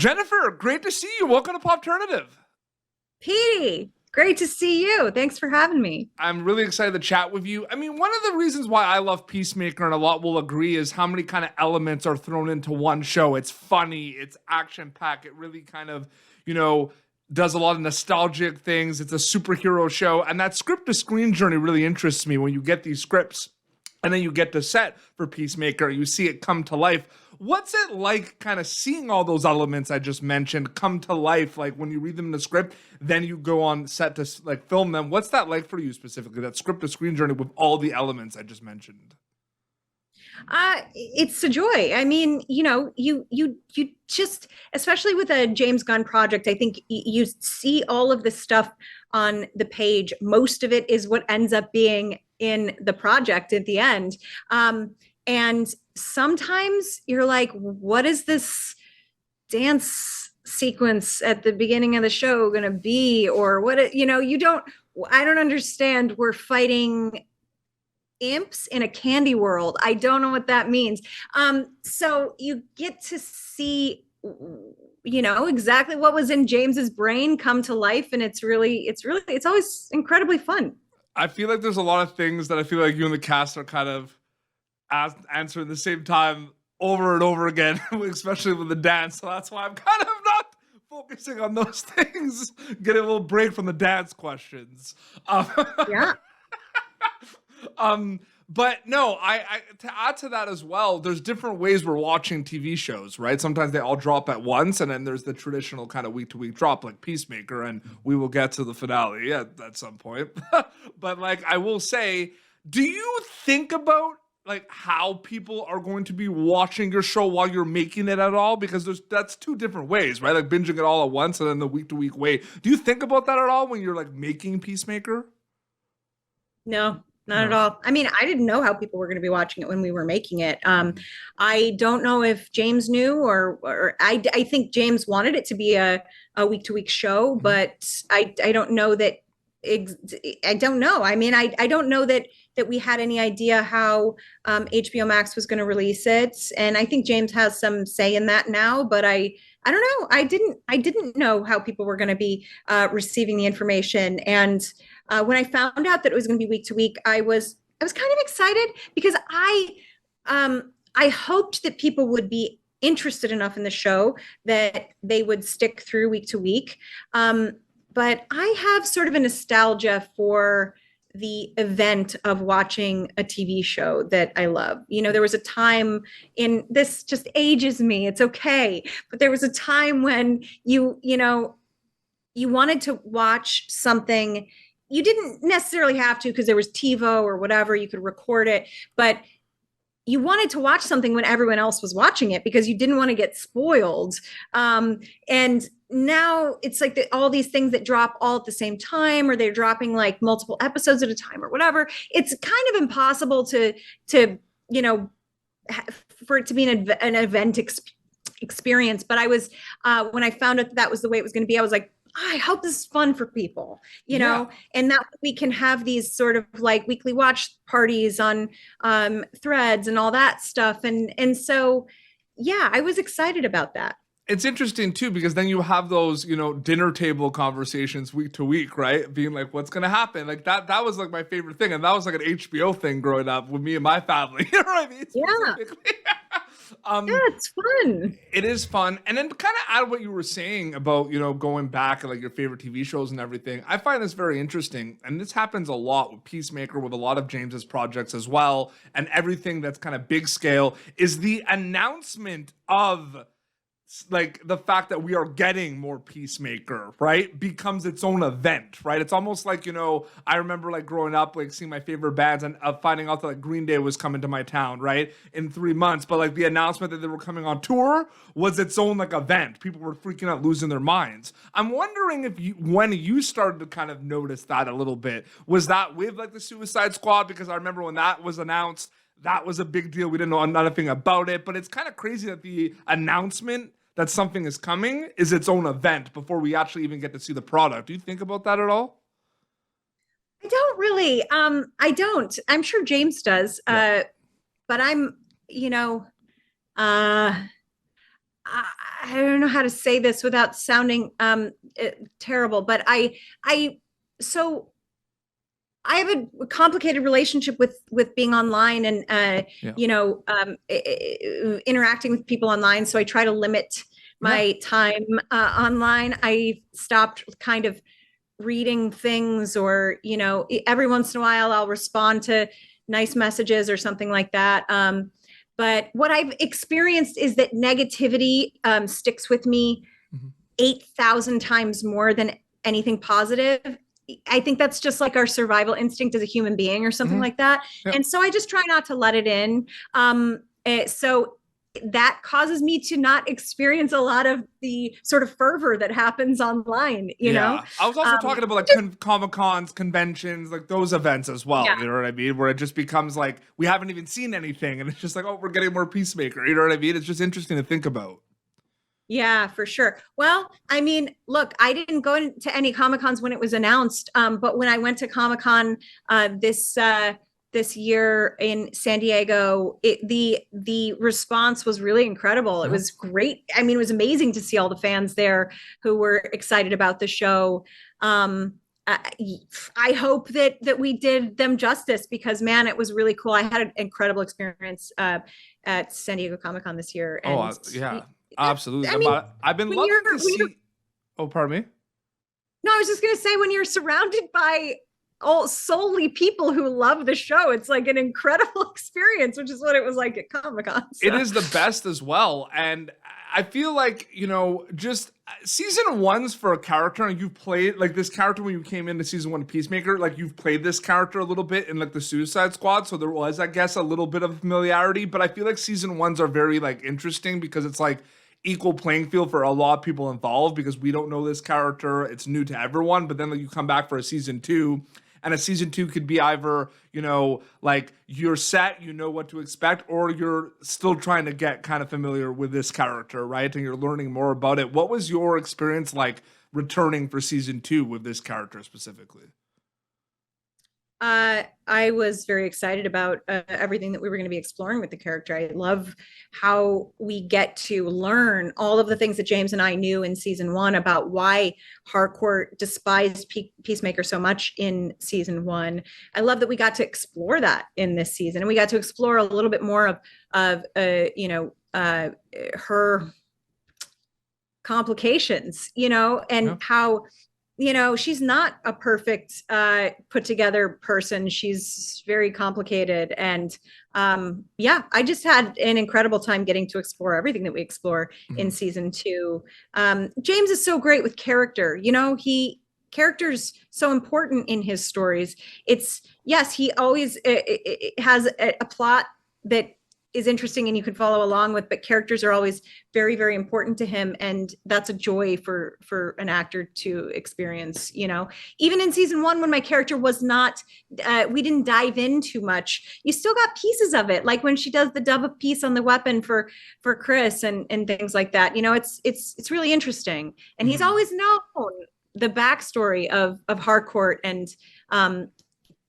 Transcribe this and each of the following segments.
Jennifer, great to see you. Welcome to Popternative. Petey, great to see you. Thanks for having me. I'm really excited to chat with you. I mean, one of the reasons why I love Peacemaker, and a lot will agree, is how many kind of elements are thrown into one show. It's funny, it's action packed, it really kind of, you know, does a lot of nostalgic things. It's a superhero show, and that script to screen journey really interests me when you get these scripts and then you get to set for Peacemaker, you see it come to life. What's it like kind of seeing all those elements I just mentioned come to life? Like when you read them in the script, then you go on set to like film them. What's that like for you specifically, that script to screen journey with all the elements I just mentioned? It's a joy. I mean, you just, especially with a James Gunn project, I think you see all of this stuff on the page. Most of it is what ends up being in the project at the end. And sometimes you're like, what is this dance sequence at the beginning of the show going to be? Or I don't understand. We're fighting imps in a candy world. I don't know what that means. So you get to see, exactly what was in James's brain come to life. And it's always incredibly fun. I feel like there's a lot of things that I feel like you and the cast are kind of answering at the same time over and over again, especially with the dance. So that's why I'm kind of not focusing on those things. Get a little break from the dance questions. Yeah. But no, I to add to that as well, there's different ways we're watching TV shows, right? Sometimes they all drop at once, and then there's the traditional kind of week-to-week drop, like Peacemaker, and we will get to the finale at some point. But like, I will say, do you think about like how people are going to be watching your show while you're making it at all? Because that's two different ways, right? Like binging it all at once and then the week-to-week way. Do you think about that at all when you're like making Peacemaker? No, not at No. all. I mean, I didn't know how people were going to be watching it when we were making it. I don't know if James knew, or I think James wanted it to be a week to week show, Mhm. but I don't know that. I don't know. I mean, I don't know that we had any idea how HBO Max was going to release it, and I think James has some say in that now. But I don't know. I didn't know how people were going to be receiving the information, and when I found out that it was going to be week to week, I was kind of excited because I hoped that people would be interested enough in the show that they would stick through week to week. But I have sort of a nostalgia for the event of watching a TV show that I love. There was a time, in this just ages me, it's okay, but there was a time when you wanted to watch something. You didn't necessarily have to, because there was TiVo or whatever, you could record it, but you wanted to watch something when everyone else was watching it because you didn't want to get spoiled. And now it's like all these things that drop all at the same time, or they're dropping like multiple episodes at a time or whatever. It's kind of impossible to you know for it to be an event experience. But I was when I found out that was the way it was going to be, I was like, I hope this is fun for people, Yeah. and that we can have these sort of like weekly watch parties on threads and all that stuff. And so, yeah, I was excited about that. It's interesting too, because then you have those, dinner table conversations week to week, right? Being like, what's gonna happen? Like that was like my favorite thing. And that was like an HBO thing growing up with me and my family. You know what I mean? Yeah, Specifically. yeah, um it's fun. it is fun. And then kind of add what you were saying about, going back and like your favorite TV shows and everything. I find this very interesting. And this happens a lot with Peacemaker, with a lot of James's projects as well. And everything that's kind of big scale is the announcement of like the fact that we are getting more Peacemaker, right, becomes its own event, right? It's almost like, I remember like growing up, like seeing my favorite bands and finding out that like Green Day was coming to my town, right, in 3 months. But like the announcement that they were coming on tour was its own like event. People were freaking out, losing their minds. I'm wondering if when you started to kind of notice that a little bit, was that with like the Suicide Squad? Because I remember when that was announced, that was a big deal. We didn't know nothing about it, but it's kind of crazy that the announcement that something is coming is its own event before we actually even get to see the product. Do you think about that at all? I don't really. I don't. I'm sure James does. Yeah. But I'm, you know, uh, I don't know how to say this without sounding terrible, but so I have a complicated relationship with being online and Yeah. interacting with people online. So I try to limit Yeah. my time online. I stopped kind of reading things, or every once in a while I'll respond to nice messages or something like that. But what I've experienced is that negativity sticks with me Mhm. 8,000 times more than anything positive. I think that's just like our survival instinct as a human being or something like that. Yep. And so I just try not to let it in. So that causes me to not experience a lot of the sort of fervor that happens online, Yeah. I was also talking about like just, Comic Cons, conventions, like those events as well. yeah. You know what I mean? Where it just becomes like we haven't even seen anything, and it's just like, oh, we're getting more Peacemaker. You know what I mean? It's just interesting to think about. Yeah, for sure. Well, I mean, look, I didn't go into any Comic Cons when it was announced, but when I went to Comic Con this year in San Diego, the response was really incredible. It Yeah. was great. I mean, it was amazing to see all the fans there who were excited about the show. I, I hope that we did them justice, because man, it was really cool. I had an incredible experience at San Diego Comic Con this year, Oh, and yeah. Absolutely. I mean, I've been when you're loving to when you're see. Oh, pardon me. no, I was just gonna say, when you're surrounded by all solely people who love the show, it's like an incredible experience, which is what it was like at Comic Con. It So. is the best as well. And I feel like, just season one's for a character, and you've played like this character when you came into season one of Peacemaker, like you've played this character a little bit in like the Suicide Squad. So there was, I guess, a little bit of familiarity. But I feel like season ones are very like interesting because it's like equal playing field for a lot of people involved because we don't know this character. It's new to everyone. But then like, you come back for a season two. And a season two could be either, like you're set, you know what to expect, or you're still trying to get kind of familiar with this character, right? And you're learning more about it. What was your experience like returning for season two with this character specifically? I was very excited about everything that we were going to be exploring with the character. I love how we get to learn all of the things that James and I knew in season one about why Harcourt despised Peacemaker so much in season one. I love that we got to explore that in this season, and we got to explore a little bit more of her complications, and Yeah. how she's not a perfect put together person. She's very complicated. And yeah, I just had an incredible time getting to explore everything that we explore in Mhm. season two. James is so great with character. Character's so important in his stories. It's, yes, he always has a plot that is interesting and you can follow along with, but characters are always very, very important to him, and that's a joy for an actor to experience. Even in season one, when my character was not, we didn't dive in too much, you still got pieces of it, like when she does the dub of peace on the weapon for Chris and things like that. It's really interesting, and he's Mhm. always known the backstory of Harcourt and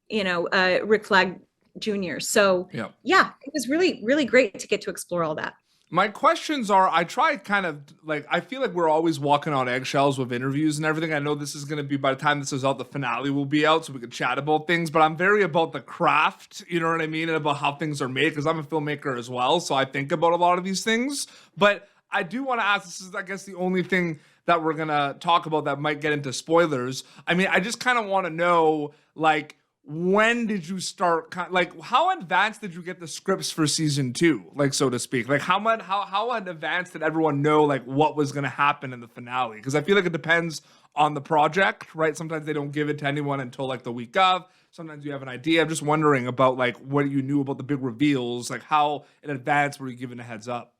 Rick Flag Jr. So Yeah. yeah, it was really, really great to get to explore all that. My questions are, I try kind of like, I feel like we're always walking on eggshells with interviews and everything. I know this is going to be, by the time this is out, the finale will be out so we can chat about things, but I'm very about the craft, you know what I mean? And about how things are made, because I'm a filmmaker as well. So I think about a lot of these things, but I do want to ask, this is, I guess, the only thing that we're going to talk about that might get into spoilers. I mean, I just kind of want to know, like, when did you start, like, how advanced did you get the scripts for season two, like, so to speak? Like, how much, how in advance did everyone know, like, what was going to happen in the finale? Because I feel like it depends on the project, right? Sometimes they don't give it to anyone until like the week of. Sometimes you have an idea. I'm just wondering about like what you knew about the big reveals, like how in advance were you given a heads up?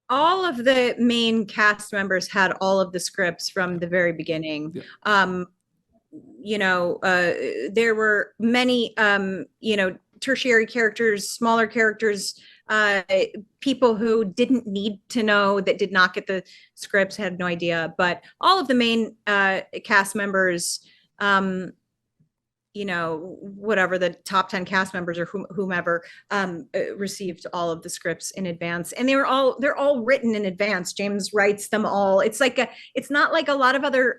All of the main cast members had all of the scripts from the very beginning. Yeah. There were many, tertiary characters, smaller characters, people who didn't need to know, that did not get the scripts, had no idea. But all of the main cast members whatever the top 10 cast members or whomever received all of the scripts in advance, and they're all written in advance. James writes them all. It's not like a lot of other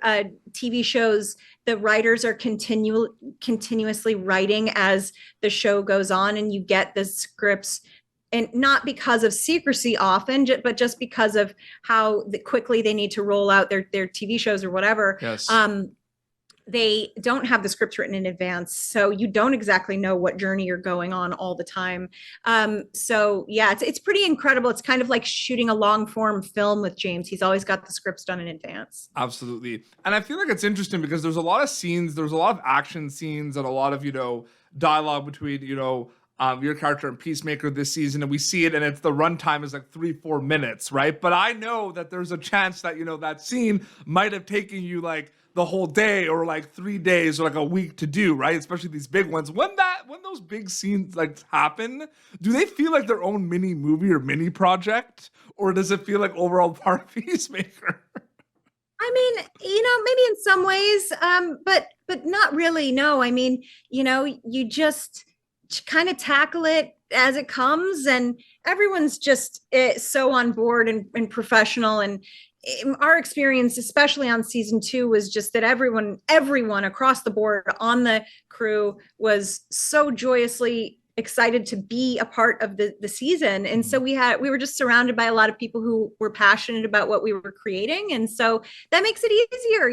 TV shows. The writers are continuously writing as the show goes on, and you get the scripts, and not because of secrecy often, but just because of how quickly they need to roll out their TV shows or whatever. Yes. They don't have the scripts written in advance, so you don't exactly know what journey you're going on all the time. So yeah, it's pretty incredible. It's kind of like shooting a long form film with James. He's always got the scripts done in advance. Absolutely. And I feel like it's interesting because there's a lot of scenes, there's a lot of action scenes and a lot of, dialogue between, your character and Peacemaker this season, and we see it, and it's the runtime is like 3-4 minutes, right? But I know that there's a chance that, that scene might have taken you like the whole day or like 3 days or like a week to do, right? Especially these big ones. When those big scenes like happen, do they feel like their own mini movie or mini project, or does it feel like overall part of Peacemaker? I mean, maybe in some ways, but not really. No, I mean, you just kind of tackle it as it comes, and everyone's just so on board and professional. And our experience, especially on season 2, was just that everyone across the board on the crew was so joyously excited to be a part of the season. And so we were just surrounded by a lot of people who were passionate about what we were creating. And so that makes it easier.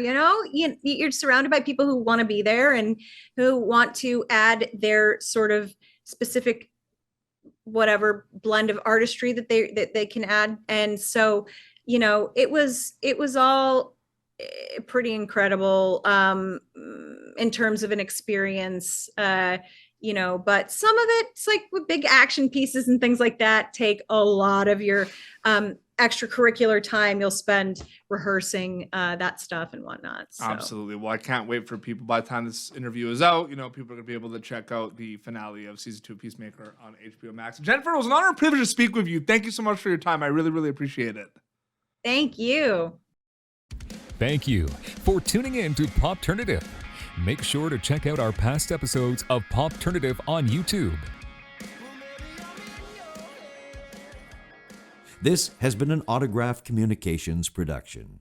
You're surrounded by people who want to be there and who want to add their sort of specific whatever blend of artistry that they can add. And so it was all pretty incredible in terms of an experience, but some of it's like with big action pieces and things like that take a lot of your extracurricular time. You'll spend rehearsing that stuff and whatnot. So. Absolutely. Well, I can't wait for people, by the time this interview is out, people are going to be able to check out the finale of season 2 of Peacemaker on HBO Max. Jennifer, it was an honor and privilege to speak with you. Thank you so much for your time. I really, really appreciate it. Thank you. Thank you for tuning in to Popternative. Make sure to check out our past episodes of Popternative on YouTube. This has been an Autograph Communications production.